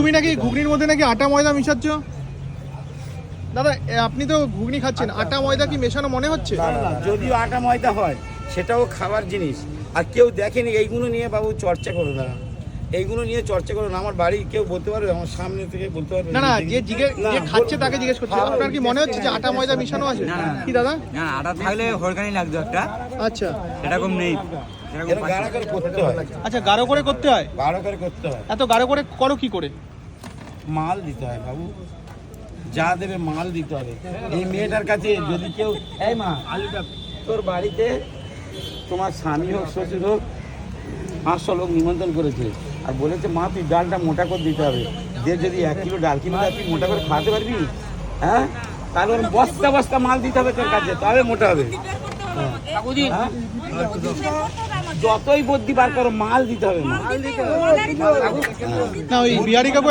তুমি নাকি ঘুগনির মধ্যে নাকি আটা ময়দা মিশাচ্ছ? দাদা আপনি তো ঘুগনি খাচ্ছেন, আটা ময়দা কি মেশানো মনে হচ্ছে? যদিও আটা ময়দা হয় সেটাও খাবার জিনিস। আর কেউ দেখেনি এইগুলো নিয়ে বাবু চর্চা করো না, এইগুলো নিয়ে চর্চা করো না। আমার বাড়ি কেউ বলতে পারবে, আমার সামনে থেকে বলতে পারবে? না না, যে খাচ্ছে তাকে জিজ্ঞেস করছি, আপনার কি মনে হচ্ছে যে আটা ময়দা মিশানো আছে? কি দাদা? না আটা থাকলে হরকানি লাগতো একটা, আচ্ছা এরকম নেই। এরকম গাঢ় করে করতে হয়। আচ্ছা, গাঢ় করে করতে হয়? গাঢ় করে করতে হয়। এত গাঢ় করে করো কি করে? মাল দিতে হয় বাবু, যা দেবে মাল দিতে হবে। এই মেয়েটার কাছে যদি কেউ, এই মা তোর বাড়িতে তোমার স্বামী হোক শ্বশুর হোক 500 লোক নিমন্ত্রণ করেছে, আর বলেছে মা তুই ডালটা মোটা করে দিতে হবে। যে যদি 1 কিলো ডাল কিনে তুই মোটা করে খাওয়াতে পারবি, হ্যাঁ? তাহলে ওর বস্তা বস্তা মাল দিতে হবে তোর কাছে, তবে মোটা হবে। হ্যাঁ? যতই বুদ্ধি বার করো মাল দিতে হবে। না ওই বিহারি কাকু